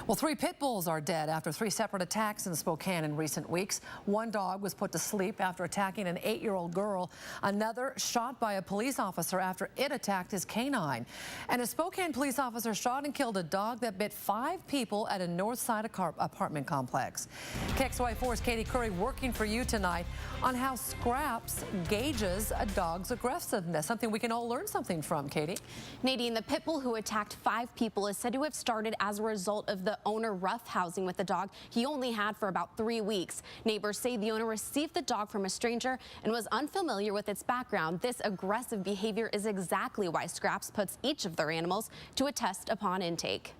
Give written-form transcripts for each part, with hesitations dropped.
Well, 3 pit bulls are dead after 3 separate attacks in Spokane in recent weeks. One dog was put to sleep after attacking an 8-year-old girl. Another shot by a police officer after it attacked his canine. And a Spokane police officer shot and killed a dog that bit 5 people at a north side apartment complex. KXLY4's Caiti Currey working for you tonight on how SCRAPS gauges a dog's aggressiveness, something we can all learn something from, Caiti. Nadine, the pit bull who attacked 5 people is said to have started as a result of the owner roughhousing with the dog he only had for about 3 weeks. Neighbors say the owner received the dog from a stranger and was unfamiliar with its background. This aggressive behavior is exactly why SCRAPS puts each of their animals to a test upon intake.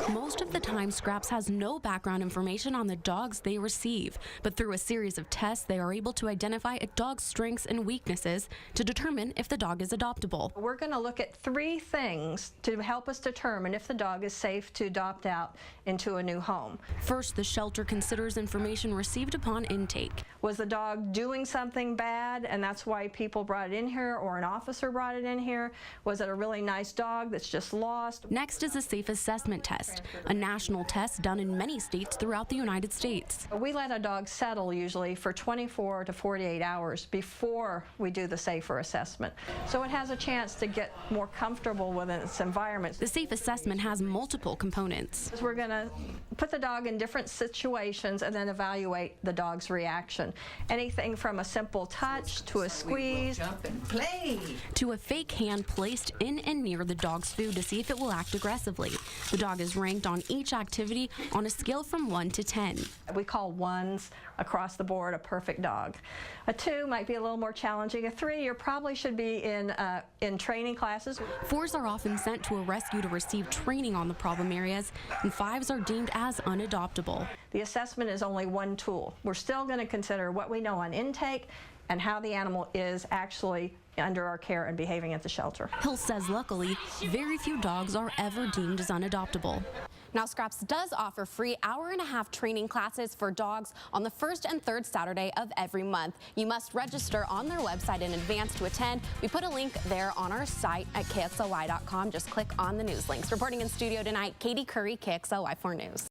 Most of the time, SCRAPS has no background information on the dogs they receive, but through a series of tests, they are able to identify a dog's strengths and weaknesses to determine if the dog is adoptable. We're going to look at 3 things to help us determine if the dog is safe to adopt out into a new home. First, the shelter considers information received upon intake. Was the dog doing something bad and that's why people brought it in here, or an officer brought it in here? Was it a really nice dog that's just lost? Next is a safe assessment test, a national test done in many states throughout the United States. We let a dog settle usually for 24 to 48 hours before we do the safer assessment, so it has a chance to get more comfortable with its environment. The safe assessment has multiple components. We're going to put the dog in different situations and then evaluate the dog's reaction. Anything from a simple touch to a squeeze, jump and play, to a fake hand placed in and near the dog's food to see if it will act aggressively. The dog is ranked on each activity on a scale from 1 to 10. We call 1s across the board a perfect dog. A 2 might be a little more challenging. A 3, you probably should be in training classes. 4s are often sent to a rescue to receive training on the problem areas, and 5s are deemed as unadoptable. The assessment is only one tool. We're still going to consider what we know on intake and how the animal is actually under our care and behaving at the shelter. Hill says luckily, very few dogs are ever deemed as unadoptable. Now, SCRAPS does offer free hour-and-a-half training classes for dogs on the 1st and 3rd Saturday of every month. You must register on their website in advance to attend. We put a link there on our site at KXLY.com. Just click on the news links. Reporting in studio tonight, Caiti Currey, KXLY4 News.